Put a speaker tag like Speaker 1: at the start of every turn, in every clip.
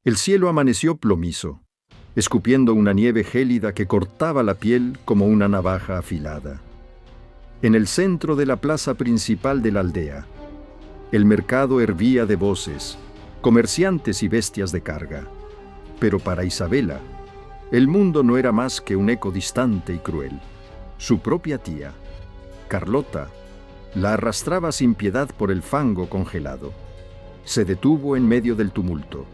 Speaker 1: El cielo amaneció plomizo, escupiendo una nieve gélida que cortaba la piel como una navaja afilada. En el centro de la plaza principal de la aldea, el mercado hervía de voces, comerciantes y bestias de carga. Pero para Isabela, el mundo no era más que un eco distante y cruel. Su propia tía, Carlota, la arrastraba sin piedad por el fango congelado. Se detuvo en medio del tumulto,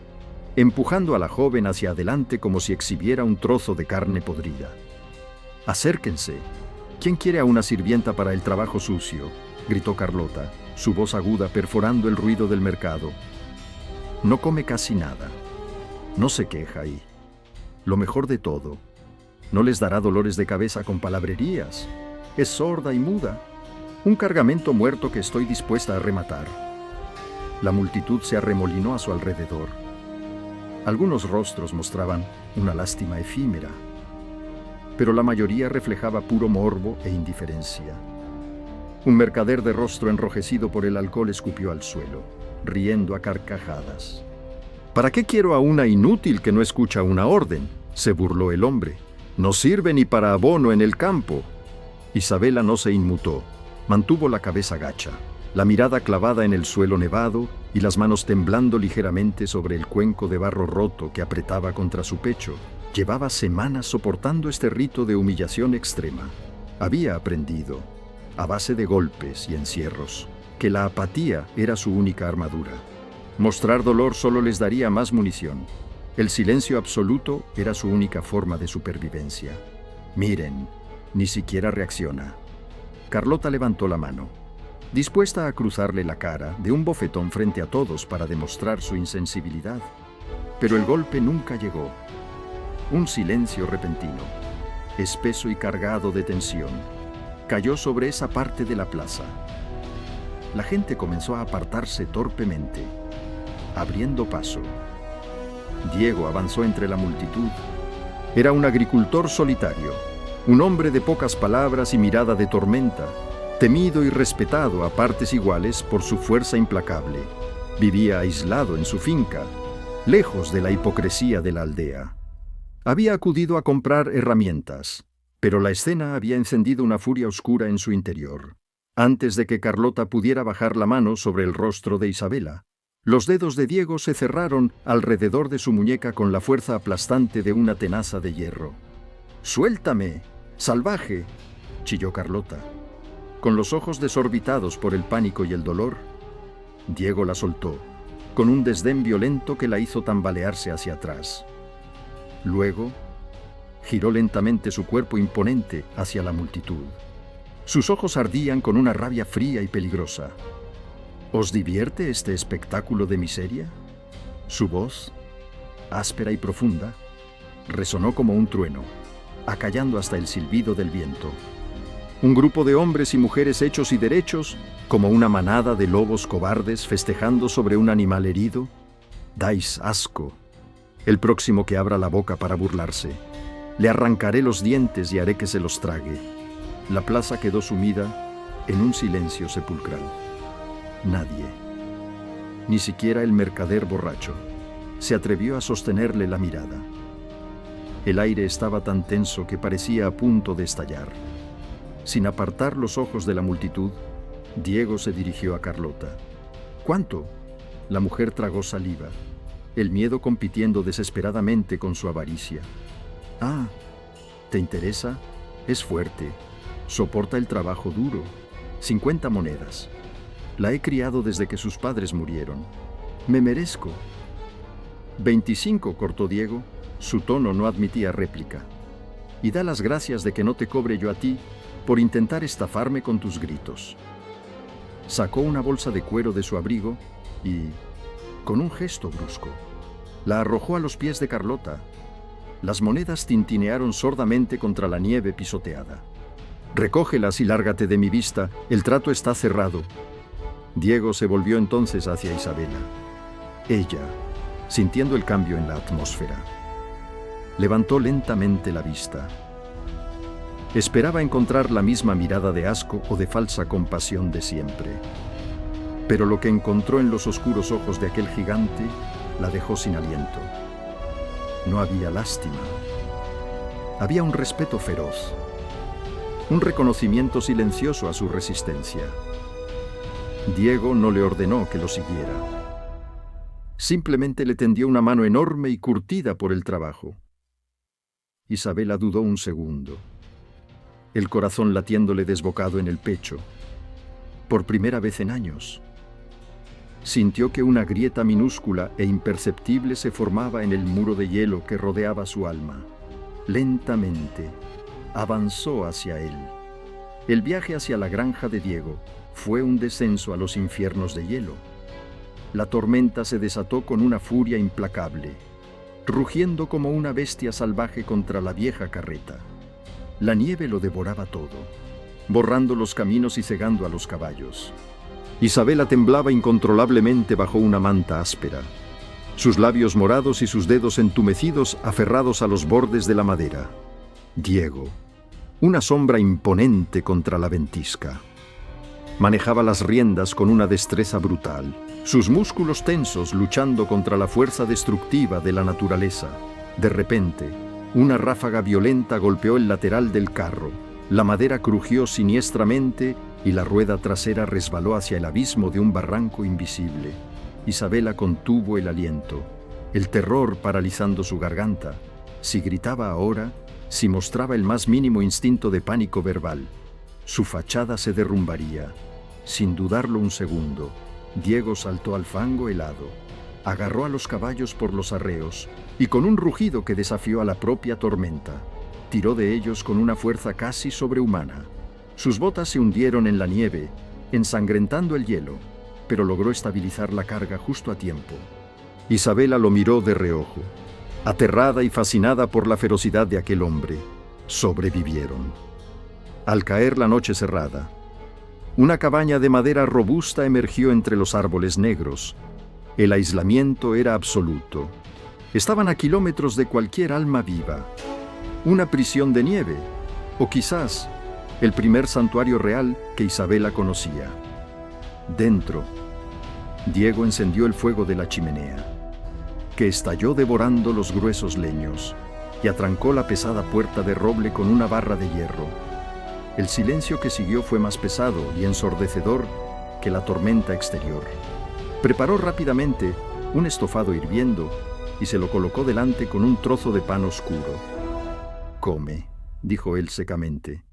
Speaker 1: empujando a la joven hacia adelante como si exhibiera un trozo de carne podrida. «Acérquense. ¿Quién quiere a una sirvienta para el trabajo sucio?», gritó Carlota, su voz aguda perforando el ruido del mercado. No come casi nada. No se queja y, lo mejor de todo, no les dará dolores de cabeza con palabrerías. Es sorda y muda. Un cargamento muerto que estoy dispuesta a rematar. La multitud se arremolinó a su alrededor. Algunos rostros mostraban una lástima efímera, pero la mayoría reflejaba puro morbo e indiferencia. Un mercader de rostro enrojecido por el alcohol escupió al suelo, riendo a carcajadas. «¿Para qué quiero a una inútil que no escucha una orden?», se burló el hombre. «No sirve ni para abono en el campo». Isabela no se inmutó, mantuvo la cabeza gacha, la mirada clavada en el suelo nevado y las manos temblando ligeramente sobre el cuenco de barro roto que apretaba contra su pecho. Llevaba semanas soportando este rito de humillación extrema. Había aprendido, a base de golpes y encierros, que la apatía era su única armadura. Mostrar dolor solo les daría más munición. El silencio absoluto era su única forma de supervivencia. «Miren, ni siquiera reacciona». Carlota levantó la mano, dispuesta a cruzarle la cara de un bofetón frente a todos para demostrar su insensibilidad. Pero el golpe nunca llegó. Un silencio repentino, espeso y cargado de tensión, cayó sobre esa parte de la plaza. La gente comenzó a apartarse torpemente, abriendo paso. Diego avanzó entre la multitud. Era un agricultor solitario, un hombre de pocas palabras y mirada de tormenta, temido y respetado a partes iguales por su fuerza implacable. Vivía aislado en su finca, lejos de la hipocresía de la aldea. Había acudido a comprar herramientas, pero la escena había encendido una furia oscura en su interior. Antes de que Carlota pudiera bajar la mano sobre el rostro de Isabela, los dedos de Diego se cerraron alrededor de su muñeca con la fuerza aplastante de una tenaza de hierro. «¡Suéltame, salvaje!», chilló Carlota. Con los ojos desorbitados por el pánico y el dolor, Diego la soltó, con un desdén violento que la hizo tambalearse hacia atrás. Luego, giró lentamente su cuerpo imponente hacia la multitud. Sus ojos ardían con una rabia fría y peligrosa. «¿Os divierte este espectáculo de miseria?». Su voz, áspera y profunda, resonó como un trueno, acallando hasta el silbido del viento. Un grupo de hombres y mujeres hechos y derechos, como una manada de lobos cobardes festejando sobre un animal herido. «Dais asco. El próximo que abra la boca para burlarse, le arrancaré los dientes y haré que se los trague». La plaza quedó sumida en un silencio sepulcral. Nadie, ni siquiera el mercader borracho, se atrevió a sostenerle la mirada. El aire estaba tan tenso que parecía a punto de estallar. Sin apartar los ojos de la multitud, Diego se dirigió a Carlota. «¿Cuánto?». La mujer tragó saliva, el miedo compitiendo desesperadamente con su avaricia. «Ah, ¿te interesa? Es fuerte. Soporta el trabajo duro. 50 monedas. La he criado desde que sus padres murieron. Me merezco». «25», cortó Diego. Su tono no admitía réplica. «Y da las gracias de que no te cobre yo a ti por intentar estafarme con tus gritos». Sacó una bolsa de cuero de su abrigo y, con un gesto brusco, la arrojó a los pies de Carlota. Las monedas tintinearon sordamente contra la nieve pisoteada. «Recógelas y lárgate de mi vista, el trato está cerrado». Diego se volvió entonces hacia Isabela. Ella, sintiendo el cambio en la atmósfera, levantó lentamente la vista. Esperaba encontrar la misma mirada de asco o de falsa compasión de siempre. Pero lo que encontró en los oscuros ojos de aquel gigante la dejó sin aliento. No había lástima. Había un respeto feroz, un reconocimiento silencioso a su resistencia. Diego no le ordenó que lo siguiera. Simplemente le tendió una mano enorme y curtida por el trabajo. Isabela dudó un segundo, el corazón latiéndole desbocado en el pecho. Por primera vez en años, sintió que una grieta minúscula e imperceptible se formaba en el muro de hielo que rodeaba su alma. Lentamente, avanzó hacia él. El viaje hacia la granja de Diego fue un descenso a los infiernos de hielo. La tormenta se desató con una furia implacable, rugiendo como una bestia salvaje contra la vieja carreta. La nieve lo devoraba todo, borrando los caminos y cegando a los caballos. Isabela temblaba incontrolablemente bajo una manta áspera, sus labios morados y sus dedos entumecidos aferrados a los bordes de la madera. Diego, una sombra imponente contra la ventisca. Manejaba las riendas con una destreza brutal, sus músculos tensos luchando contra la fuerza destructiva de la naturaleza. De repente, una ráfaga violenta golpeó el lateral del carro. La madera crujió siniestramente y la rueda trasera resbaló hacia el abismo de un barranco invisible. Isabela contuvo el aliento, el terror paralizando su garganta. Si gritaba ahora, si mostraba el más mínimo instinto de pánico verbal, su fachada se derrumbaría. Sin dudarlo un segundo, Diego saltó al fango helado, agarró a los caballos por los arreos y con un rugido que desafió a la propia tormenta, tiró de ellos con una fuerza casi sobrehumana. Sus botas se hundieron en la nieve, ensangrentando el hielo, pero logró estabilizar la carga justo a tiempo. Isabela lo miró de reojo, aterrada y fascinada por la ferocidad de aquel hombre. Sobrevivieron. Al caer la noche cerrada, una cabaña de madera robusta emergió entre los árboles negros. El aislamiento era absoluto. Estaban a kilómetros de cualquier alma viva. Una prisión de nieve, o quizás el primer santuario real que Isabela conocía. Dentro, Diego encendió el fuego de la chimenea, que estalló devorando los gruesos leños, y atrancó la pesada puerta de roble con una barra de hierro. El silencio que siguió fue más pesado y ensordecedor que la tormenta exterior. Preparó rápidamente un estofado hirviendo y se lo colocó delante con un trozo de pan oscuro. «Come», dijo él secamente,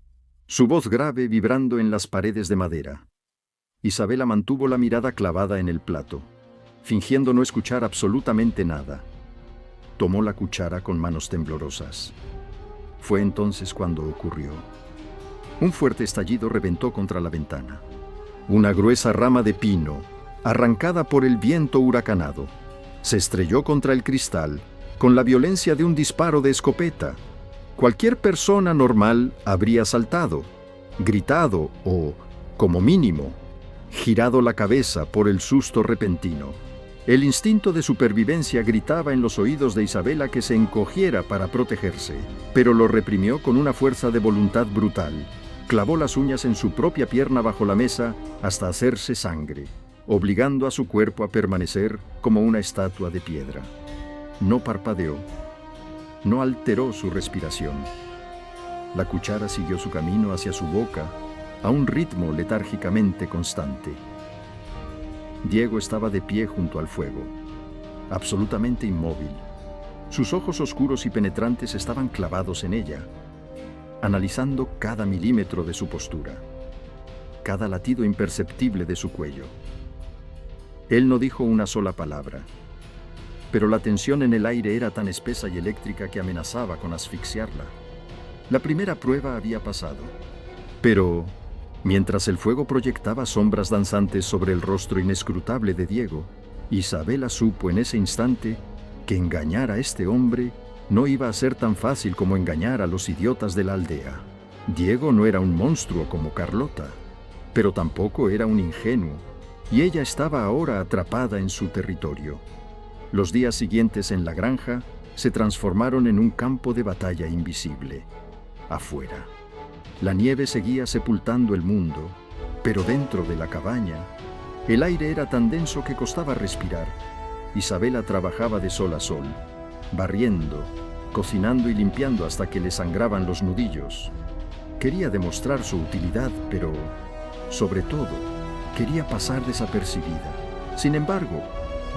Speaker 1: su voz grave vibrando en las paredes de madera. Isabela mantuvo la mirada clavada en el plato, fingiendo no escuchar absolutamente nada. Tomó la cuchara con manos temblorosas. Fue entonces cuando ocurrió. Un fuerte estallido reventó contra la ventana. Una gruesa rama de pino, arrancada por el viento huracanado, se estrelló contra el cristal con la violencia de un disparo de escopeta. Cualquier persona normal habría saltado, gritado o, como mínimo, girado la cabeza por el susto repentino. El instinto de supervivencia gritaba en los oídos de Isabela que se encogiera para protegerse, pero lo reprimió con una fuerza de voluntad brutal. Clavó las uñas en su propia pierna bajo la mesa hasta hacerse sangre, obligando a su cuerpo a permanecer como una estatua de piedra. No parpadeó, no alteró su respiración. La cuchara siguió su camino hacia su boca a un ritmo letárgicamente constante. Diego estaba de pie junto al fuego, absolutamente inmóvil. Sus ojos oscuros y penetrantes estaban clavados en ella, analizando cada milímetro de su postura, cada latido imperceptible de su cuello. Él no dijo una sola palabra, pero la tensión en el aire era tan espesa y eléctrica que amenazaba con asfixiarla. La primera prueba había pasado, pero mientras el fuego proyectaba sombras danzantes sobre el rostro inescrutable de Diego, Isabela supo en ese instante que engañar a este hombre no iba a ser tan fácil como engañar a los idiotas de la aldea. Diego no era un monstruo como Carlota, pero tampoco era un ingenuo, y ella estaba ahora atrapada en su territorio. Los días siguientes en la granja se transformaron en un campo de batalla invisible. Afuera, la nieve seguía sepultando el mundo, pero dentro de la cabaña, el aire era tan denso que costaba respirar. Isabela trabajaba de sol a sol, barriendo, cocinando y limpiando hasta que le sangraban los nudillos. Quería demostrar su utilidad, pero, sobre todo, quería pasar desapercibida. Sin embargo,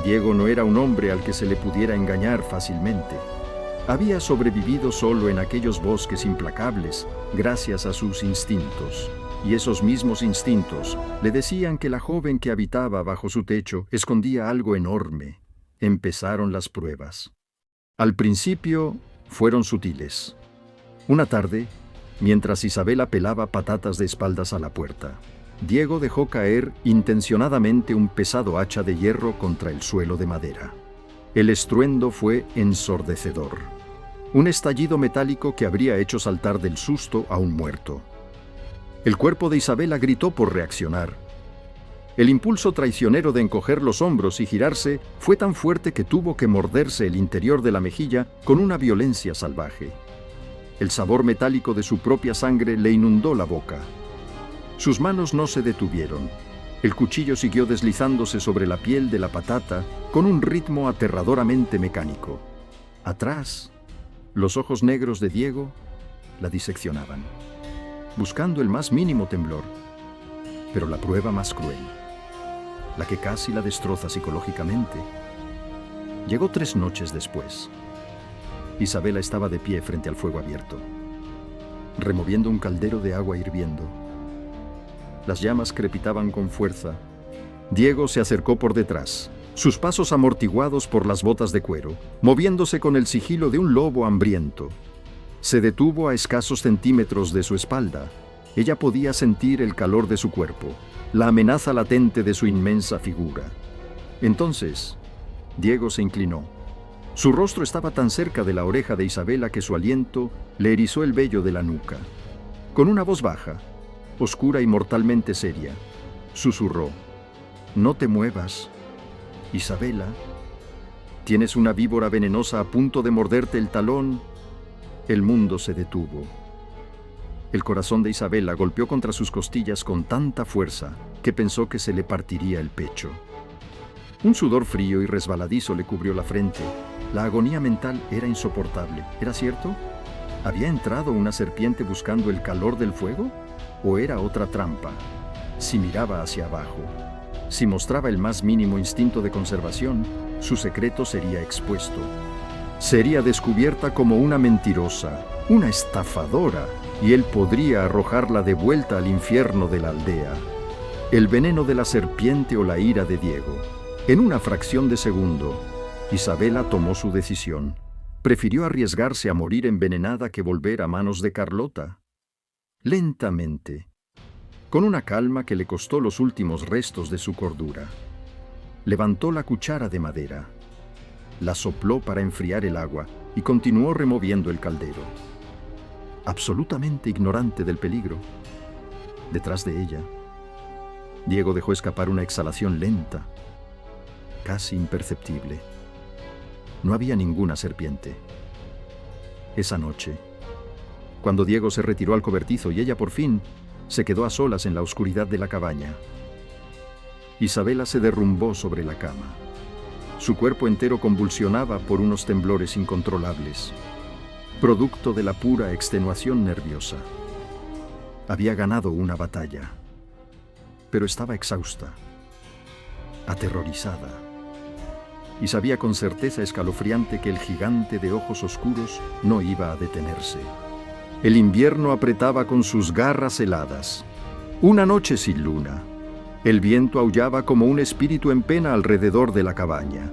Speaker 1: Diego no era un hombre al que se le pudiera engañar fácilmente. Había sobrevivido solo en aquellos bosques implacables gracias a sus instintos, y esos mismos instintos le decían que la joven que habitaba bajo su techo escondía algo enorme. Empezaron las pruebas. Al principio fueron sutiles. Una tarde, mientras Isabela pelaba patatas de espaldas a la puerta, Diego dejó caer intencionadamente un pesado hacha de hierro contra el suelo de madera. El estruendo fue ensordecedor. Un estallido metálico que habría hecho saltar del susto a un muerto. El cuerpo de Isabela gritó por reaccionar. El impulso traicionero de encoger los hombros y girarse fue tan fuerte que tuvo que morderse el interior de la mejilla con una violencia salvaje. El sabor metálico de su propia sangre le inundó la boca. Sus manos no se detuvieron. El cuchillo siguió deslizándose sobre la piel de la patata con un ritmo aterradoramente mecánico. Atrás, los ojos negros de Diego la diseccionaban, buscando el más mínimo temblor. Pero la prueba más cruel, la que casi la destroza psicológicamente, llegó 3 noches después. Isabela estaba de pie frente al fuego abierto, removiendo un caldero de agua hirviendo. Las llamas crepitaban con fuerza. Diego se acercó por detrás, sus pasos amortiguados por las botas de cuero, moviéndose con el sigilo de un lobo hambriento. Se detuvo a escasos centímetros de su espalda. Ella podía sentir el calor de su cuerpo, la amenaza latente de su inmensa figura. Entonces, Diego se inclinó. Su rostro estaba tan cerca de la oreja de Isabela que su aliento le erizó el vello de la nuca. Con una voz baja, oscura y mortalmente seria, susurró: «No te muevas, Isabela. Tienes una víbora venenosa a punto de morderte el talón». El mundo se detuvo. El corazón de Isabela golpeó contra sus costillas con tanta fuerza que pensó que se le partiría el pecho. Un sudor frío y resbaladizo le cubrió la frente. La agonía mental era insoportable. ¿Era cierto? ¿Había entrado una serpiente buscando el calor del fuego? ¿O era otra trampa? Si miraba hacia abajo, si mostraba el más mínimo instinto de conservación, su secreto sería expuesto. Sería descubierta como una mentirosa, una estafadora, y él podría arrojarla de vuelta al infierno de la aldea. El veneno de la serpiente o la ira de Diego. En una fracción de segundo, Isabela tomó su decisión. Prefirió arriesgarse a morir envenenada que volver a manos de Carlota. Lentamente, con una calma que le costó los últimos restos de su cordura, levantó la cuchara de madera, la sopló para enfriar el agua y continuó removiendo el caldero. Absolutamente ignorante del peligro, detrás de ella, Diego dejó escapar una exhalación lenta, casi imperceptible. No había ninguna serpiente. Esa noche, cuando Diego se retiró al cobertizo y ella por fin se quedó a solas en la oscuridad de la cabaña, Isabela se derrumbó sobre la cama. Su cuerpo entero convulsionaba por unos temblores incontrolables, producto de la pura extenuación nerviosa. Había ganado una batalla, pero estaba exhausta, aterrorizada, y sabía con certeza escalofriante que el gigante de ojos oscuros no iba a detenerse. El invierno apretaba con sus garras heladas. Una noche sin luna. El viento aullaba como un espíritu en pena alrededor de la cabaña,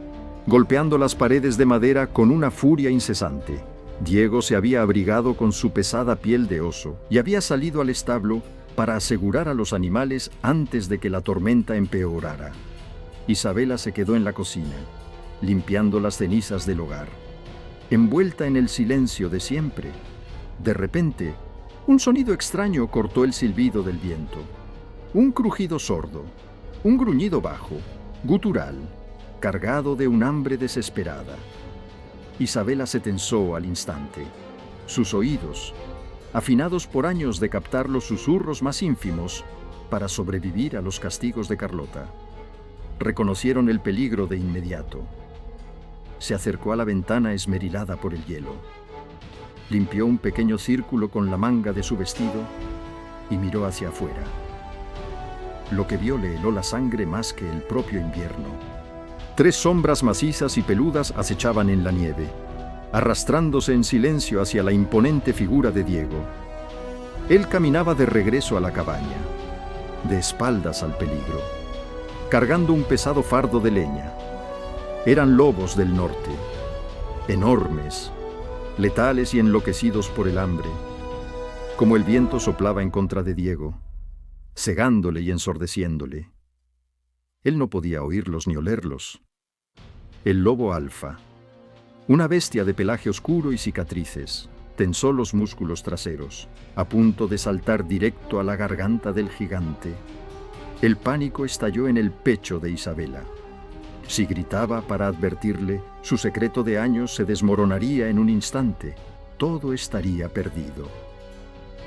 Speaker 1: golpeando las paredes de madera con una furia incesante. Diego se había abrigado con su pesada piel de oso y había salido al establo para asegurar a los animales antes de que la tormenta empeorara. Isabela se quedó en la cocina, limpiando las cenizas del hogar. Envuelta en el silencio de siempre, de repente, un sonido extraño cortó el silbido del viento. Un crujido sordo, un gruñido bajo, gutural, cargado de un hambre desesperada. Isabela se tensó al instante. Sus oídos, afinados por años de captar los susurros más ínfimos para sobrevivir a los castigos de Carlota, reconocieron el peligro de inmediato. se acercó a la ventana esmerilada por el hielo. Limpió un pequeño círculo con la manga de su vestido y miró hacia afuera. Lo que vio le heló la sangre más que el propio invierno. 3 sombras macizas y peludas acechaban en la nieve, arrastrándose en silencio hacia la imponente figura de Diego. Él caminaba de regreso a la cabaña, de espaldas al peligro, cargando un pesado fardo de leña. Eran lobos del norte, enormes, letales y enloquecidos por el hambre. Como el viento soplaba en contra de Diego, cegándole y ensordeciéndole. Él no podía oírlos ni olerlos. El lobo alfa, una bestia de pelaje oscuro y cicatrices, tensó los músculos traseros, a punto de saltar directo a la garganta del gigante. El pánico estalló en el pecho de Isabela. Si gritaba para advertirle, su secreto de años se desmoronaría en un instante. Todo estaría perdido.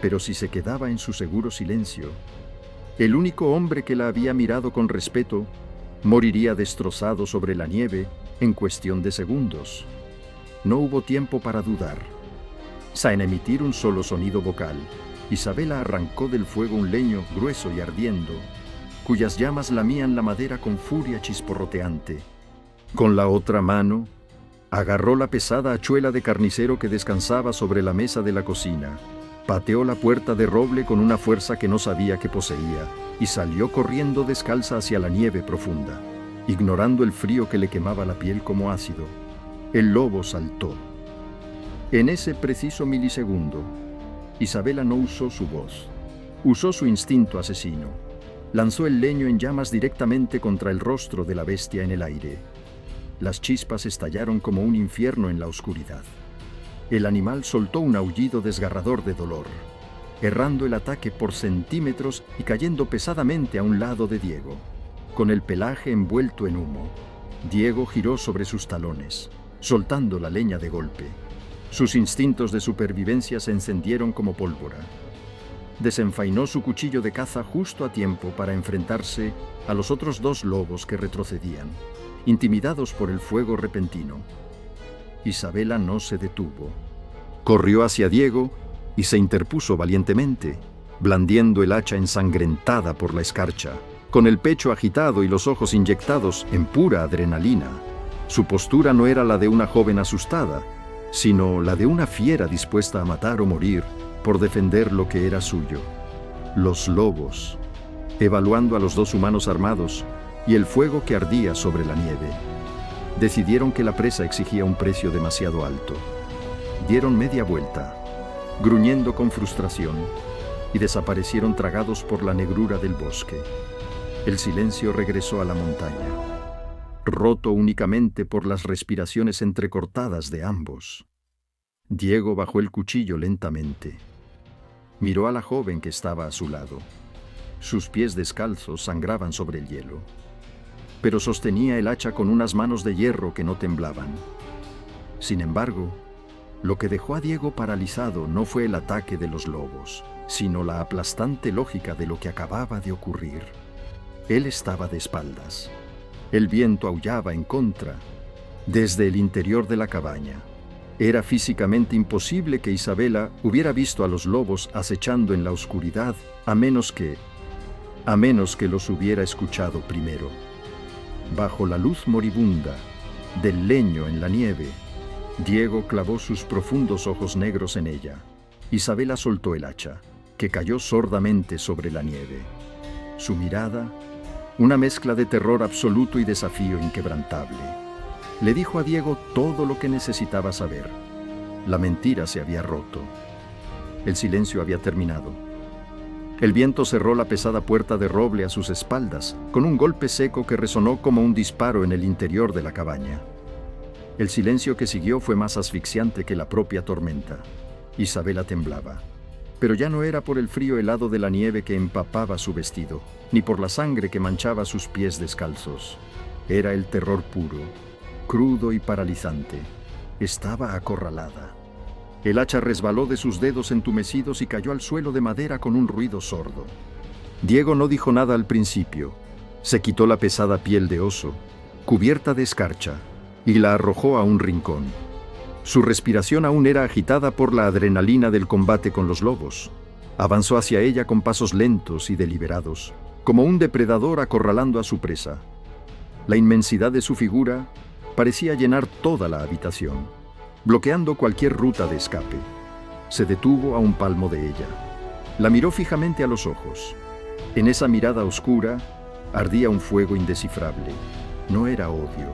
Speaker 1: Pero si se quedaba en su seguro silencio, el único hombre que la había mirado con respeto moriría destrozado sobre la nieve en cuestión de segundos. No hubo tiempo para dudar. Sin emitir un solo sonido vocal, Isabela arrancó del fuego un leño grueso y ardiendo, cuyas llamas lamían la madera con furia chisporroteante. Con la otra mano, agarró la pesada hachuela de carnicero que descansaba sobre la mesa de la cocina, pateó la puerta de roble con una fuerza que no sabía que poseía y salió corriendo descalza hacia la nieve profunda, ignorando el frío que le quemaba la piel como ácido. El lobo saltó. En ese preciso milisegundo, Isabela no usó su voz, usó su instinto asesino. Lanzó el leño en llamas directamente contra el rostro de la bestia en el aire. Las chispas estallaron como un infierno en la oscuridad. El animal soltó un aullido desgarrador de dolor, errando el ataque por centímetros y cayendo pesadamente a un lado de Diego. Con el pelaje envuelto en humo, Diego giró sobre sus talones, soltando la leña de golpe. Sus instintos de supervivencia se encendieron como pólvora. Desenvainó su cuchillo de caza justo a tiempo para enfrentarse a los otros 2 lobos que retrocedían, intimidados por el fuego repentino. Isabela no se detuvo. Corrió hacia Diego y se interpuso valientemente, blandiendo el hacha ensangrentada por la escarcha, con el pecho agitado y los ojos inyectados en pura adrenalina. Su postura no era la de una joven asustada, sino la de una fiera dispuesta a matar o morir por defender lo que era suyo. Los lobos, evaluando a los 2 humanos armados y el fuego que ardía sobre la nieve, decidieron que la presa exigía un precio demasiado alto. Dieron media vuelta, gruñendo con frustración, y desaparecieron tragados por la negrura del bosque. El silencio regresó a la montaña, roto únicamente por las respiraciones entrecortadas de ambos. Diego bajó el cuchillo lentamente. Miró a la joven que estaba a su lado. Sus pies descalzos sangraban sobre el hielo, pero sostenía el hacha con unas manos de hierro que no temblaban. Sin embargo, lo que dejó a Diego paralizado no fue el ataque de los lobos, sino la aplastante lógica de lo que acababa de ocurrir. Él estaba de espaldas. El viento aullaba en contra, desde el interior de la cabaña. Era físicamente imposible que Isabela hubiera visto a los lobos acechando en la oscuridad, a menos que los hubiera escuchado primero. Bajo la luz moribunda del leño en la nieve, Diego clavó sus profundos ojos negros en ella. Isabela soltó el hacha, que cayó sordamente sobre la nieve. Su mirada, una mezcla de terror absoluto y desafío inquebrantable, le dijo a Diego todo lo que necesitaba saber. La mentira se había roto. El silencio había terminado. El viento cerró la pesada puerta de roble a sus espaldas, con un golpe seco que resonó como un disparo en el interior de la cabaña. El silencio que siguió fue más asfixiante que la propia tormenta. Isabela temblaba, pero ya no era por el frío helado de la nieve que empapaba su vestido, ni por la sangre que manchaba sus pies descalzos. Era el terror puro, crudo y paralizante. Estaba acorralada. El hacha resbaló de sus dedos entumecidos y cayó al suelo de madera con un ruido sordo. Diego no dijo nada al principio. Se quitó la pesada piel de oso, cubierta de escarcha, y la arrojó a un rincón. Su respiración aún era agitada por la adrenalina del combate con los lobos. Avanzó hacia ella con pasos lentos y deliberados, como un depredador acorralando a su presa. La inmensidad de su figura parecía llenar toda la habitación, bloqueando cualquier ruta de escape. Se detuvo a un palmo de ella. La miró fijamente a los ojos. En esa mirada oscura ardía un fuego indescifrable. No era odio,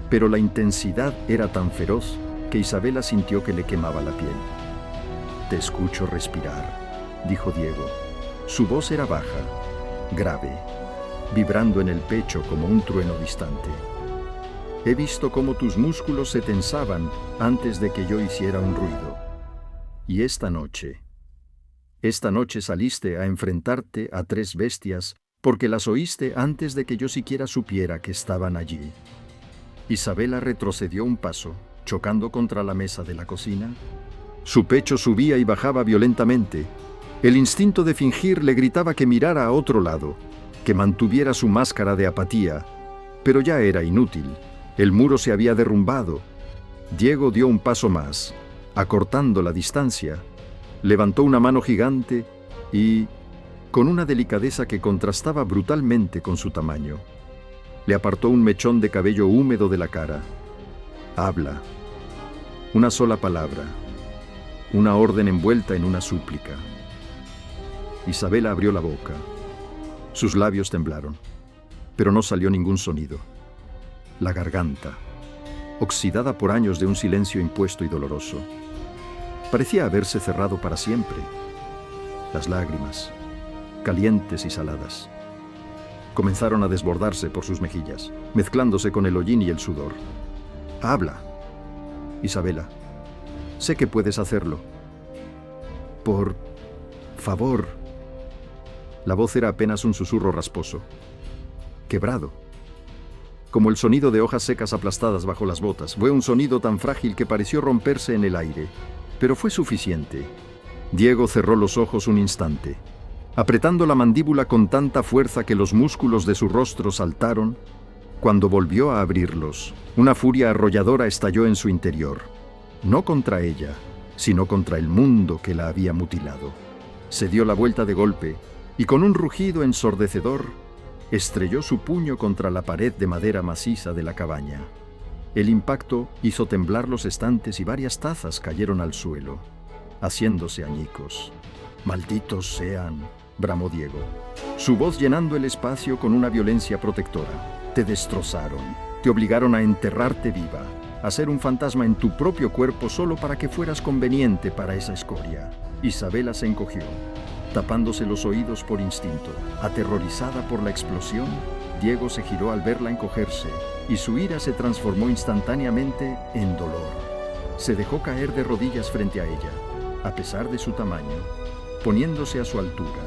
Speaker 1: pero la intensidad era tan feroz que Isabela sintió que le quemaba la piel. «Te escucho respirar», dijo Diego. Su voz era baja, grave, vibrando en el pecho como un trueno distante. «He visto cómo tus músculos se tensaban antes de que yo hiciera un ruido. Y esta noche saliste a enfrentarte a 3 bestias porque las oíste antes de que yo siquiera supiera que estaban allí». Isabela retrocedió un paso, chocando contra la mesa de la cocina. Su pecho subía y bajaba violentamente. El instinto de fingir le gritaba que mirara a otro lado, que mantuviera su máscara de apatía, pero ya era inútil. El muro se había derrumbado. Diego dio un paso más, acortando la distancia. Levantó una mano gigante y, con una delicadeza que contrastaba brutalmente con su tamaño, le apartó un mechón de cabello húmedo de la cara. «Habla». Una sola palabra, una orden envuelta en una súplica. Isabela abrió la boca. Sus labios temblaron, pero no salió ningún sonido. La garganta, oxidada por años de un silencio impuesto y doloroso, parecía haberse cerrado para siempre. Las lágrimas, calientes y saladas, comenzaron a desbordarse por sus mejillas, mezclándose con el hollín y el sudor. «Habla, Isabela. Sé que puedes hacerlo. Por favor». La voz era apenas un susurro rasposo, quebrado, como el sonido de hojas secas aplastadas bajo las botas. Fue un sonido tan frágil que pareció romperse en el aire, pero fue suficiente. Diego cerró los ojos un instante, apretando la mandíbula con tanta fuerza que los músculos de su rostro saltaron. Cuando volvió a abrirlos, una furia arrolladora estalló en su interior, no contra ella, sino contra el mundo que la había mutilado. Se dio la vuelta de golpe y con un rugido ensordecedor estrelló su puño contra la pared de madera maciza de la cabaña. El impacto hizo temblar los estantes y varias tazas cayeron al suelo, haciéndose añicos. «Malditos sean», bramó Diego, su voz llenando el espacio con una violencia protectora. «Te destrozaron, te obligaron a enterrarte viva, a ser un fantasma en tu propio cuerpo solo para que fueras conveniente para esa escoria». Isabela se encogió, tapándose los oídos por instinto. Aterrorizada por la explosión, Diego se giró al verla encogerse y su ira se transformó instantáneamente en dolor. Se dejó caer de rodillas frente a ella, a pesar de su tamaño, poniéndose a su altura,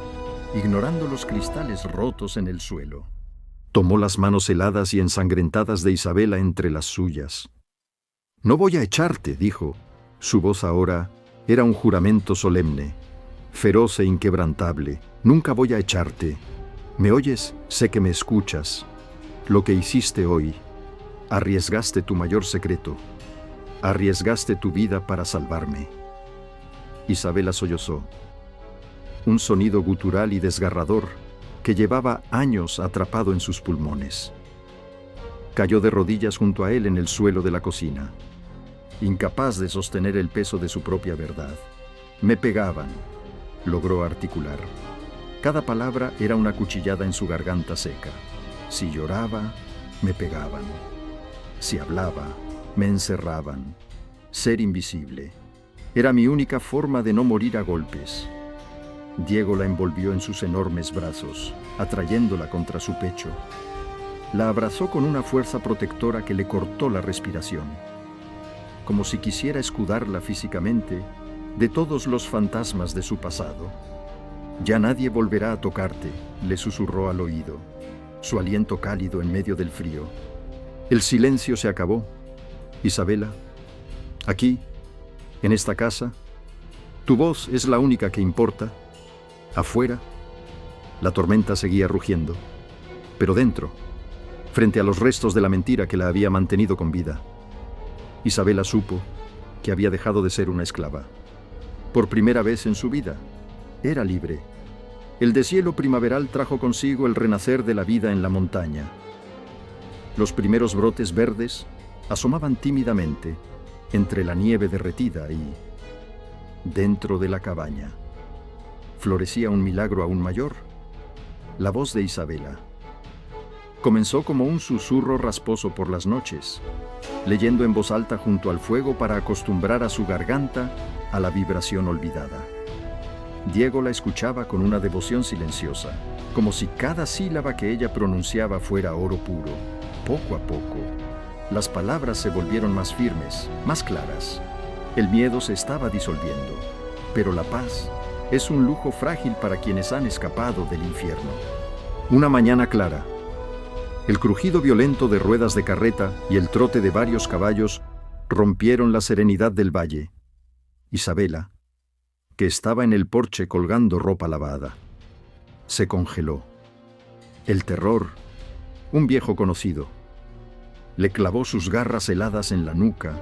Speaker 1: ignorando los cristales rotos en el suelo. Tomó las manos heladas y ensangrentadas de Isabela entre las suyas. «No voy a echarte», dijo. Su voz ahora era un juramento solemne, feroz e inquebrantable. «Nunca voy a echarte. ¿Me oyes? Sé que me escuchas. Lo que hiciste hoy, arriesgaste tu mayor secreto, arriesgaste tu vida para salvarme». Isabela sollozó, un sonido gutural y desgarrador que llevaba años atrapado en sus pulmones. Cayó de rodillas junto a él en el suelo de la cocina, incapaz de sostener el peso de su propia verdad. «Me pegaban», logró articular. Cada palabra era una cuchillada en su garganta seca. Si lloraba, me pegaban. Si hablaba, me encerraban. Ser invisible era mi única forma de no morir a golpes. Diego la envolvió en sus enormes brazos, atrayéndola contra su pecho. La abrazó con una fuerza protectora que le cortó la respiración, como si quisiera escudarla físicamente de todos los fantasmas de su pasado. «Ya nadie volverá a tocarte», le susurró al oído, su aliento cálido en medio del frío. El silencio se acabó. «Isabela, aquí, en esta casa, tu voz es la única que importa. Afuera, la tormenta seguía rugiendo, pero dentro, frente a los restos de la mentira que la había mantenido con vida. Isabela supo que había dejado de ser una esclava. Por primera vez en su vida, era libre. El deshielo primaveral trajo consigo el renacer de la vida en la montaña. Los primeros brotes verdes asomaban tímidamente entre la nieve derretida y, dentro de la cabaña, florecía un milagro aún mayor: la voz de Isabela. Comenzó como un susurro rasposo por las noches, leyendo en voz alta junto al fuego para acostumbrar a su garganta a la vibración olvidada. Diego la escuchaba con una devoción silenciosa, como si cada sílaba que ella pronunciaba fuera oro puro. Poco a poco, las palabras se volvieron más firmes, más claras. El miedo se estaba disolviendo, pero la paz es un lujo frágil para quienes han escapado del infierno. Una mañana clara, el crujido violento de ruedas de carreta y el trote de varios caballos rompieron la serenidad del valle. Isabela, que estaba en el porche colgando ropa lavada, se congeló. El terror, un viejo conocido, le clavó sus garras heladas en la nuca.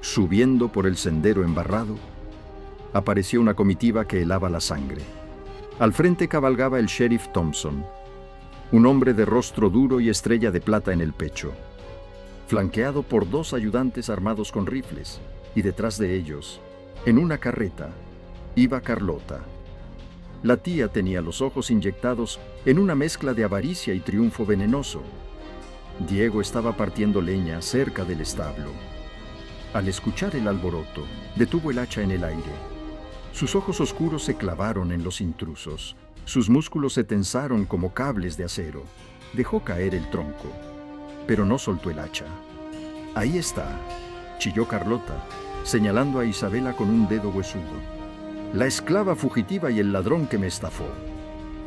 Speaker 1: Subiendo por el sendero embarrado, apareció una comitiva que helaba la sangre. Al frente cabalgaba el sheriff Thompson, un hombre de rostro duro y estrella de plata en el pecho, flanqueado por 2 ayudantes armados con rifles, y detrás de ellos, en una carreta, iba Carlota. La tía tenía los ojos inyectados en una mezcla de avaricia y triunfo venenoso. Diego estaba partiendo leña cerca del establo. Al escuchar el alboroto, detuvo el hacha en el aire. Sus ojos oscuros se clavaron en los intrusos. Sus músculos se tensaron como cables de acero. Dejó caer el tronco, pero no soltó el hacha. «Ahí está», chilló Carlota, señalando a Isabela con un dedo huesudo. «La esclava fugitiva y el ladrón que me estafó».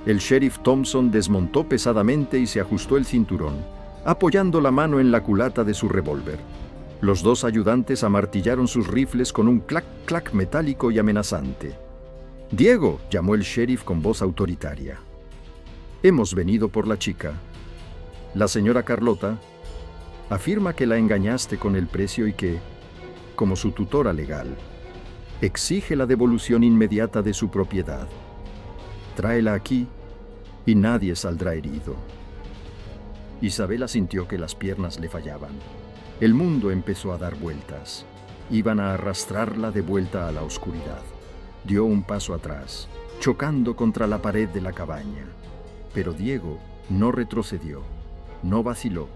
Speaker 1: El sheriff Thompson desmontó pesadamente y se ajustó el cinturón, apoyando la mano en la culata de su revólver. Los 2 ayudantes amartillaron sus rifles con un clac-clac metálico y amenazante. «Diego», llamó el sheriff con voz autoritaria. «Hemos venido por la chica. La señora Carlota afirma que la engañaste con el precio y que, como su tutora legal, exige la devolución inmediata de su propiedad. Tráela aquí y nadie saldrá herido». Isabela sintió que las piernas le fallaban. El mundo empezó a dar vueltas. Iban a arrastrarla de vuelta a la oscuridad. Dio un paso atrás, chocando contra la pared de la cabaña. Pero Diego no retrocedió, no vaciló.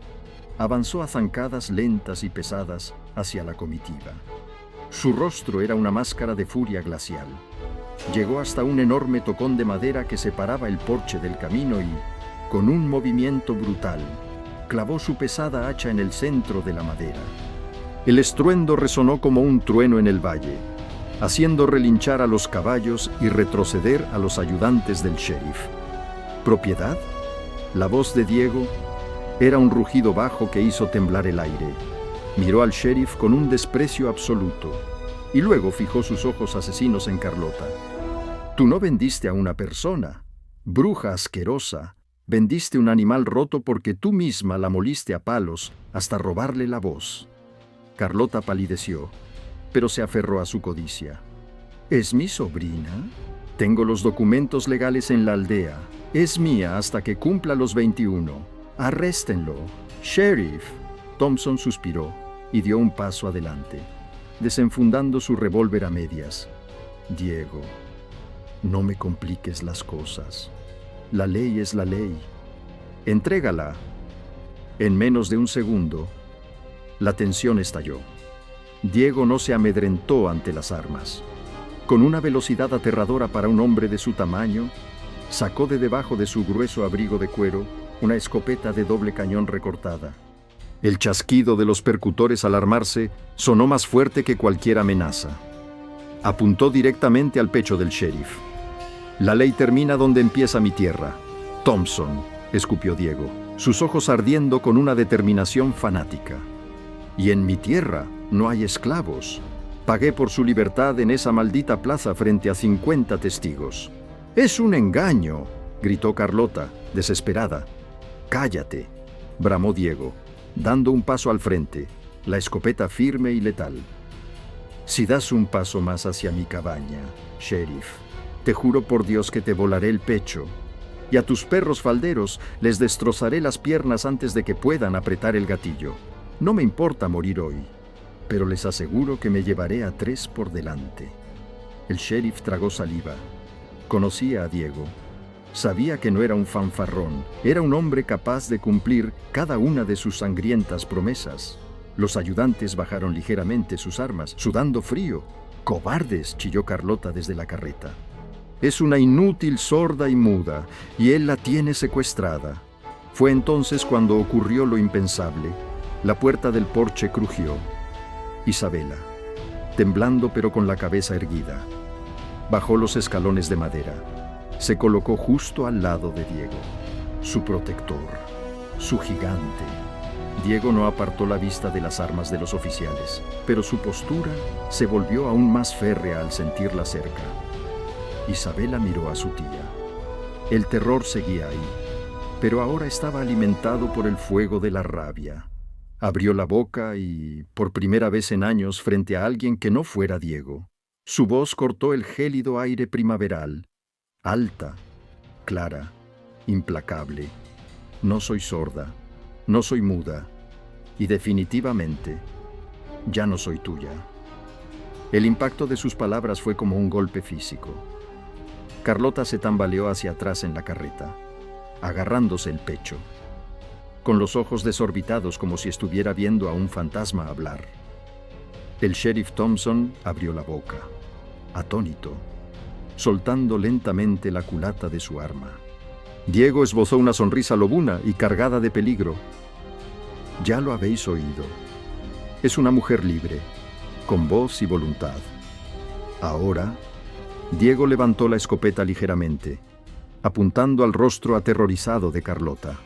Speaker 1: Avanzó a zancadas lentas y pesadas hacia la comitiva. Su rostro era una máscara de furia glacial. Llegó hasta un enorme tocón de madera que separaba el porche del camino y, con un movimiento brutal, clavó su pesada hacha en el centro de la madera. El estruendo resonó como un trueno en el valle, haciendo relinchar a los caballos y retroceder a los ayudantes del sheriff. ¿Propiedad? La voz de Diego era un rugido bajo que hizo temblar el aire. Miró al sheriff con un desprecio absoluto y luego fijó sus ojos asesinos en Carlota. «Tú no vendiste a una persona, bruja asquerosa. Vendiste un animal roto porque tú misma la moliste a palos hasta robarle la voz». Carlota palideció, pero se aferró a su codicia. «¿Es mi sobrina? Tengo los documentos legales en la aldea. Es mía hasta que cumpla los 21. Arréstenlo. Sheriff». Thompson suspiró y dio un paso adelante, desenfundando su revólver a medias. «Diego, no me compliques las cosas. La ley es la ley. Entrégala». En menos de un segundo, la tensión estalló. Diego no se amedrentó ante las armas. Con una velocidad aterradora para un hombre de su tamaño, sacó de debajo de su grueso abrigo de cuero una escopeta de doble cañón recortada. El chasquido de los percutores al armarse sonó más fuerte que cualquier amenaza. Apuntó directamente al pecho del sheriff. «La ley termina donde empieza mi tierra. Thompson», escupió Diego, sus ojos ardiendo con una determinación fanática. «Y en mi tierra no hay esclavos. Pagué por su libertad en esa maldita plaza frente a 50 testigos». «Es un engaño», gritó Carlota, desesperada. «Cállate». bramó Diego, dando un paso al frente, la escopeta firme y letal. Si das un paso más hacia mi cabaña, sheriff, te juro por Dios que te volaré el pecho, y a tus perros falderos les destrozaré las piernas antes de que puedan apretar el gatillo. No me importa morir hoy, pero les aseguro que me llevaré a 3 por delante. El sheriff tragó saliva. Conocía a Diego. Sabía que no era un fanfarrón, era un hombre capaz de cumplir cada una de sus sangrientas promesas. Los ayudantes bajaron ligeramente sus armas, sudando frío. «¡Cobardes!», chilló Carlota desde la carreta. «Es una inútil sorda y muda, y él la tiene secuestrada». Fue entonces cuando ocurrió lo impensable. La puerta del porche crujió. Isabela, temblando pero con la cabeza erguida, bajó los escalones de madera. Se colocó justo al lado de Diego, su protector, su gigante. Diego no apartó la vista de las armas de los oficiales, pero su postura se volvió aún más férrea al sentirla cerca. Isabela miró a su tía. El terror seguía ahí, pero ahora estaba alimentado por el fuego de la rabia. Abrió la boca y, por primera vez en años, frente a alguien que no fuera Diego, su voz cortó el gélido aire primaveral, alta, clara, implacable. No soy sorda, no soy muda, y definitivamente ya no soy tuya. El impacto de sus palabras fue como un golpe físico. Carlota se tambaleó hacia atrás en la carreta, agarrándose el pecho, con los ojos desorbitados como si estuviera viendo a un fantasma hablar. El sheriff Thompson abrió la boca, atónito, soltando lentamente la culata de su arma. Diego esbozó una sonrisa lobuna y cargada de peligro. «Ya lo habéis oído. Es una mujer libre, con voz y voluntad. Ahora...». Diego levantó la escopeta ligeramente, apuntando al rostro aterrorizado de Carlota.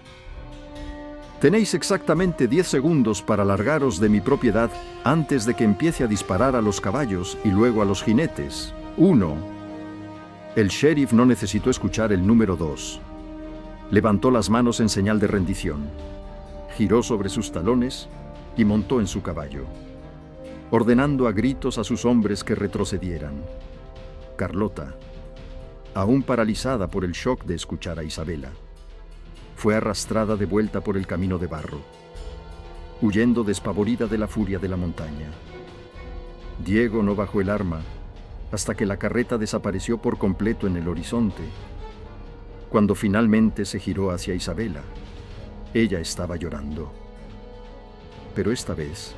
Speaker 1: «Tenéis exactamente 10 segundos para largaros de mi propiedad antes de que empiece a disparar a los caballos y luego a los jinetes. 1». El sheriff no necesitó escuchar el número 2. Levantó las manos en señal de rendición, giró sobre sus talones y montó en su caballo, ordenando a gritos a sus hombres que retrocedieran. Carlota, aún paralizada por el shock de escuchar a Isabela, fue arrastrada de vuelta por el camino de barro, huyendo despavorida de la furia de la montaña. Diego no bajó el arma hasta que la carreta desapareció por completo en el horizonte. Cuando finalmente se giró hacia Isabela, ella estaba llorando. Pero esta vez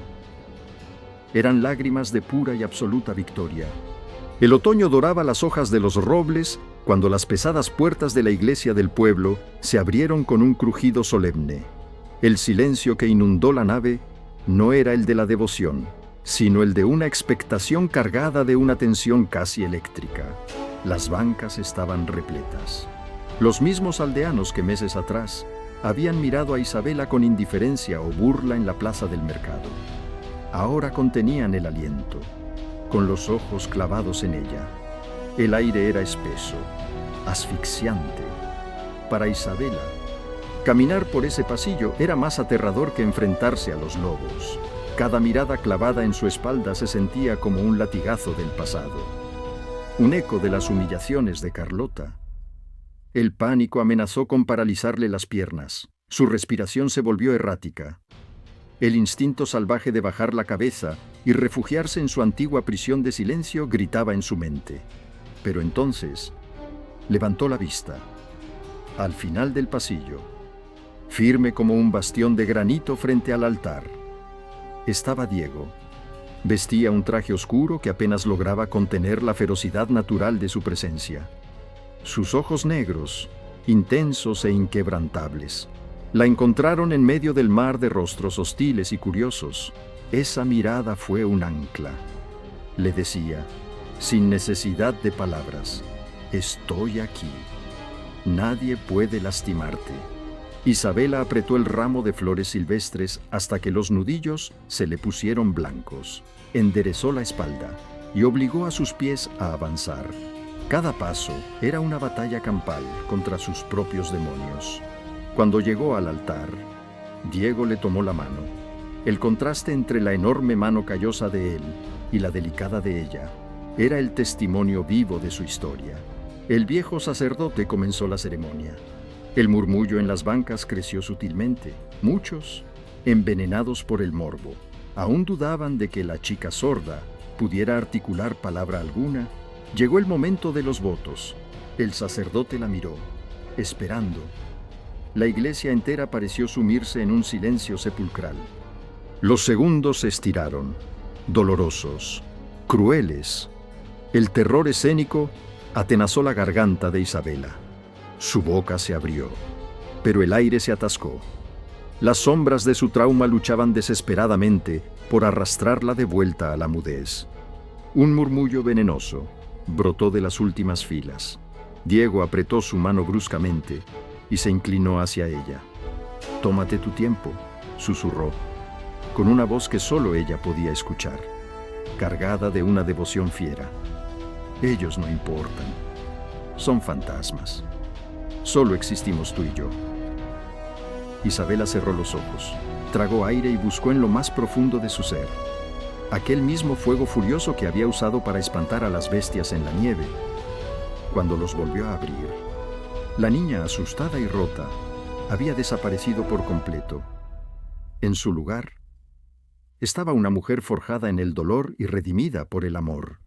Speaker 1: eran lágrimas de pura y absoluta victoria. El otoño doraba las hojas de los robles cuando las pesadas puertas de la iglesia del pueblo se abrieron con un crujido solemne. El silencio que inundó la nave no era el de la devoción, sino el de una expectación cargada de una tensión casi eléctrica. Las bancas estaban repletas. Los mismos aldeanos que meses atrás habían mirado a Isabela con indiferencia o burla en la plaza del mercado, ahora contenían el aliento, con los ojos clavados en ella. El aire era espeso, asfixiante. Para Isabela, caminar por ese pasillo era más aterrador que enfrentarse a los lobos. Cada mirada clavada en su espalda se sentía como un latigazo del pasado, un eco de las humillaciones de Carlota. El pánico amenazó con paralizarle las piernas. Su respiración se volvió errática. El instinto salvaje de bajar la cabeza y refugiarse en su antigua prisión de silencio gritaba en su mente. Pero entonces levantó la vista. Al final del pasillo, firme como un bastión de granito frente al altar, estaba Diego. Vestía un traje oscuro que apenas lograba contener la ferocidad natural de su presencia. Sus ojos negros, intensos e inquebrantables, la encontraron en medio del mar de rostros hostiles y curiosos. Esa mirada fue un ancla. Le decía, sin necesidad de palabras, «Estoy aquí. Nadie puede lastimarte». Isabela apretó el ramo de flores silvestres hasta que los nudillos se le pusieron blancos. Enderezó la espalda y obligó a sus pies a avanzar. Cada paso era una batalla campal contra sus propios demonios. Cuando llegó al altar, Diego le tomó la mano. El contraste entre la enorme mano callosa de él y la delicada de ella era el testimonio vivo de su historia. El viejo sacerdote comenzó la ceremonia. El murmullo en las bancas creció sutilmente. Muchos, envenenados por el morbo, aún dudaban de que la chica sorda pudiera articular palabra alguna. Llegó el momento de los votos. El sacerdote la miró, esperando. La iglesia entera pareció sumirse en un silencio sepulcral. Los segundos se estiraron, dolorosos, crueles. El terror escénico atenazó la garganta de Isabela. Su boca se abrió, pero el aire se atascó. Las sombras de su trauma luchaban desesperadamente por arrastrarla de vuelta a la mudez. Un murmullo venenoso brotó de las últimas filas. Diego apretó su mano bruscamente y se inclinó hacia ella. «Tómate tu tiempo», susurró, con una voz que solo ella podía escuchar, cargada de una devoción fiera. «Ellos no importan. Son fantasmas. Solo existimos tú y yo». Isabela cerró los ojos, tragó aire y buscó en lo más profundo de su ser aquel mismo fuego furioso que había usado para espantar a las bestias en la nieve. Cuando los volvió a abrir, la niña, asustada y rota, había desaparecido por completo. En su lugar estaba una mujer forjada en el dolor y redimida por el amor.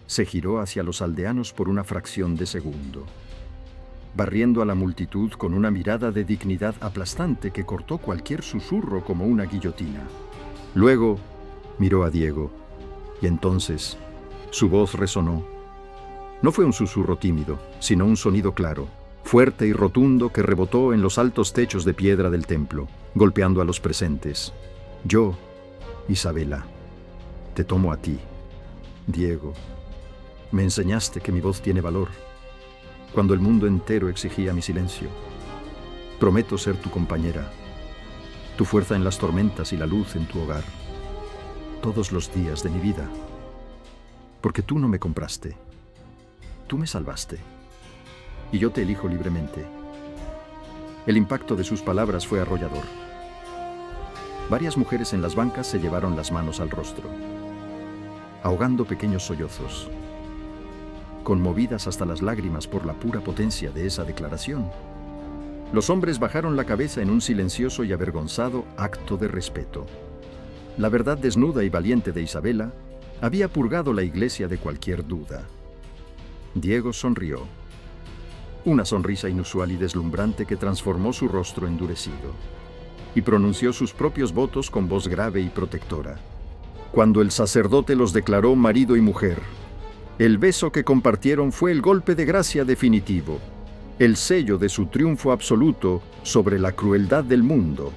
Speaker 1: Se giró hacia los aldeanos por una fracción de segundo, barriendo a la multitud con una mirada de dignidad aplastante que cortó cualquier susurro como una guillotina. Luego miró a Diego, y entonces su voz resonó. No fue un susurro tímido, sino un sonido claro, fuerte y rotundo que rebotó en los altos techos de piedra del templo, golpeando a los presentes. «Yo, Isabela, te tomo a ti. Diego, me enseñaste que mi voz tiene valor, cuando el mundo entero exigía mi silencio. Prometo ser tu compañera, tu fuerza en las tormentas y la luz en tu hogar, todos los días de mi vida, porque tú no me compraste, tú me salvaste, y yo te elijo libremente». El impacto de sus palabras fue arrollador. Varias mujeres en las bancas se llevaron las manos al rostro, ahogando pequeños sollozos, conmovidas hasta las lágrimas por la pura potencia de esa declaración. Los hombres bajaron la cabeza en un silencioso y avergonzado acto de respeto. La verdad desnuda y valiente de Isabela había purgado la iglesia de cualquier duda. Diego sonrió, una sonrisa inusual y deslumbrante que transformó su rostro endurecido, y pronunció sus propios votos con voz grave y protectora. Cuando el sacerdote los declaró marido y mujer, el beso que compartieron fue el golpe de gracia definitivo, el sello de su triunfo absoluto sobre la crueldad del mundo.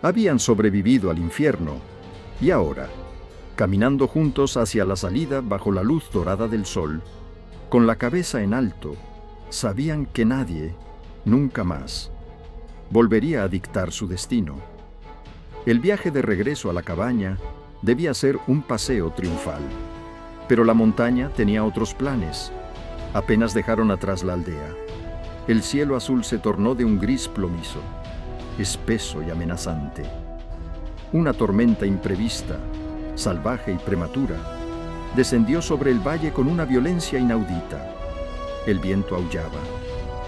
Speaker 1: Habían sobrevivido al infierno, y ahora, caminando juntos hacia la salida bajo la luz dorada del sol, con la cabeza en alto, sabían que nadie, nunca más, volvería a dictar su destino. El viaje de regreso a la cabaña debía ser un paseo triunfal, pero la montaña tenía otros planes. Apenas dejaron atrás la aldea, el cielo azul se tornó de un gris plomizo, espeso y amenazante. Una tormenta imprevista, salvaje y prematura, descendió sobre el valle con una violencia inaudita. El viento aullaba,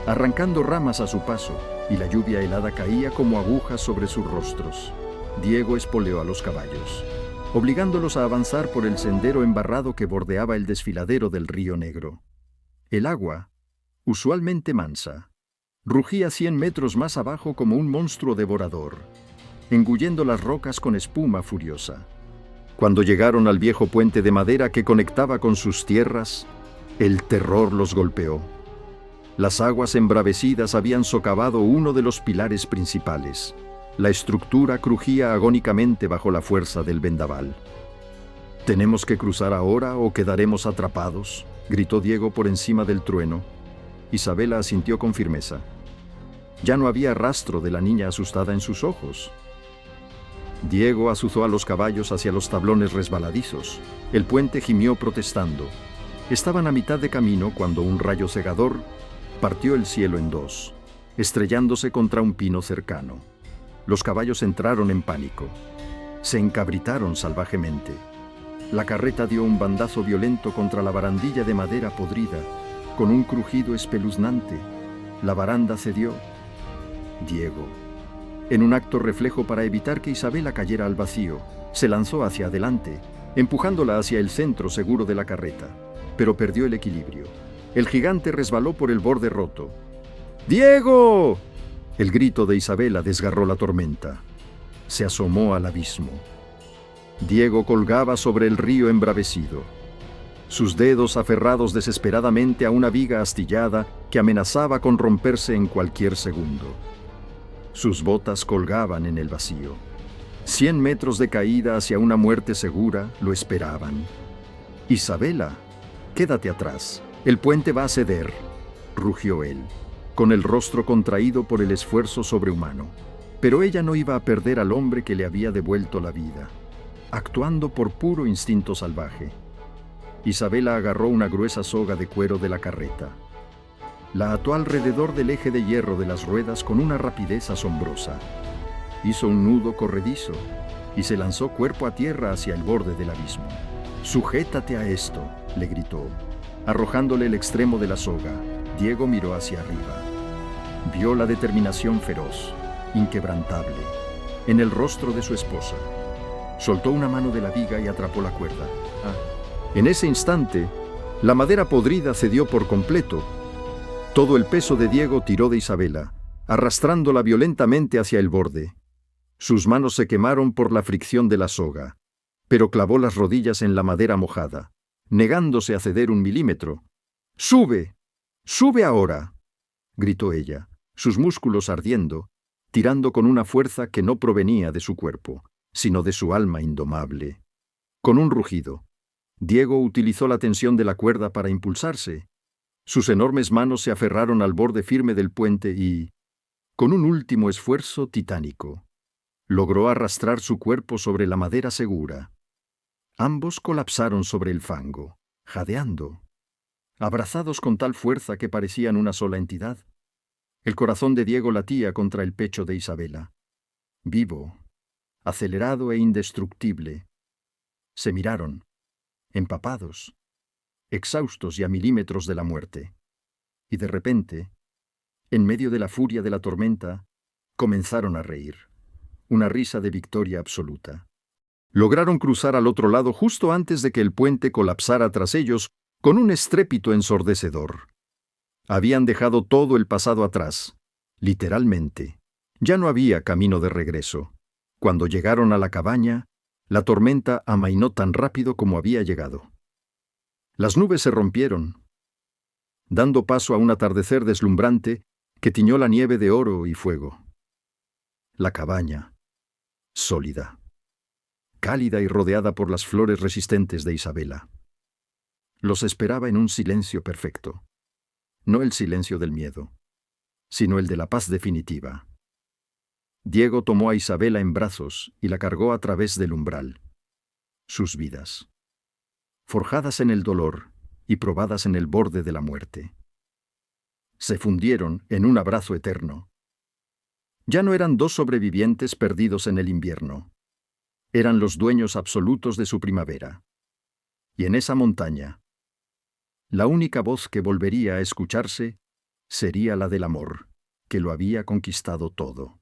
Speaker 1: arrancando ramas a su paso, y la lluvia helada caía como agujas sobre sus rostros. Diego espoleó a los caballos, obligándolos a avanzar por el sendero embarrado que bordeaba el desfiladero del río Negro. El agua, usualmente mansa, rugía 100 metros más abajo como un monstruo devorador, engullendo las rocas con espuma furiosa. Cuando llegaron al viejo puente de madera que conectaba con sus tierras, el terror los golpeó. Las aguas embravecidas habían socavado uno de los pilares principales. La estructura crujía agónicamente bajo la fuerza del vendaval. «¿Tenemos que cruzar ahora o quedaremos atrapados?», gritó Diego por encima del trueno. Isabela asintió con firmeza. Ya no había rastro de la niña asustada en sus ojos. Diego azuzó a los caballos hacia los tablones resbaladizos. El puente gimió protestando. Estaban a mitad de camino cuando un rayo cegador partió el cielo en dos, estrellándose contra un pino cercano. Los caballos entraron en pánico. Se encabritaron salvajemente. La carreta dio un bandazo violento contra la barandilla de madera podrida, con un crujido espeluznante. La baranda cedió. Diego, en un acto reflejo para evitar que Isabela cayera al vacío, se lanzó hacia adelante, empujándola hacia el centro seguro de la carreta, pero perdió el equilibrio. El gigante resbaló por el borde roto. ¡Diego! El grito de Isabela desgarró la tormenta. Se asomó al abismo. Diego colgaba sobre el río embravecido, sus dedos aferrados desesperadamente a una viga astillada que amenazaba con romperse en cualquier segundo. Sus botas colgaban en el vacío. 100 metros de caída hacia una muerte segura lo esperaban. «Isabela, quédate atrás. El puente va a ceder», rugió él, con el rostro contraído por el esfuerzo sobrehumano. Pero ella no iba a perder al hombre que le había devuelto la vida, actuando por puro instinto salvaje. Isabela agarró una gruesa soga de cuero de la carreta. La ató alrededor del eje de hierro de las ruedas con una rapidez asombrosa. Hizo un nudo corredizo y se lanzó cuerpo a tierra hacia el borde del abismo. «Sujétate a esto», le gritó. Arrojándole el extremo de la soga, Diego miró hacia arriba. Vio la determinación feroz, inquebrantable, en el rostro de su esposa. Soltó una mano de la viga y atrapó la cuerda. En ese instante, la madera podrida cedió por completo. Todo el peso de Diego tiró de Isabela, arrastrándola violentamente hacia el borde. Sus manos se quemaron por la fricción de la soga, pero clavó las rodillas en la madera mojada, negándose a ceder un milímetro. «¡Sube! ¡Sube ahora!», gritó ella, sus músculos ardiendo, tirando con una fuerza que no provenía de su cuerpo, sino de su alma indomable. Con un rugido, Diego utilizó la tensión de la cuerda para impulsarse. Sus enormes manos se aferraron al borde firme del puente y, con un último esfuerzo titánico, logró arrastrar su cuerpo sobre la madera segura. Ambos colapsaron sobre el fango, jadeando, abrazados con tal fuerza que parecían una sola entidad. El corazón de Diego latía contra el pecho de Isabela. Vivo, acelerado e indestructible. Se miraron, empapados, exhaustos y a milímetros de la muerte. Y de repente, en medio de la furia de la tormenta, comenzaron a reír. Una risa de victoria absoluta. Lograron cruzar al otro lado justo antes de que el puente colapsara tras ellos con un estrépito ensordecedor. Habían dejado todo el pasado atrás, literalmente. Ya no había camino de regreso. Cuando llegaron a la cabaña, la tormenta amainó tan rápido como había llegado. Las nubes se rompieron, dando paso a un atardecer deslumbrante que tiñó la nieve de oro y fuego. La cabaña, sólida, cálida y rodeada por las flores resistentes de Isabela, los esperaba en un silencio perfecto. No el silencio del miedo, sino el de la paz definitiva. Diego tomó a Isabela en brazos y la cargó a través del umbral. Sus vidas, forjadas en el dolor y probadas en el borde de la muerte, se fundieron en un abrazo eterno. Ya no eran dos sobrevivientes perdidos en el invierno. Eran los dueños absolutos de su primavera. Y en esa montaña, la única voz que volvería a escucharse sería la del amor, que lo había conquistado todo.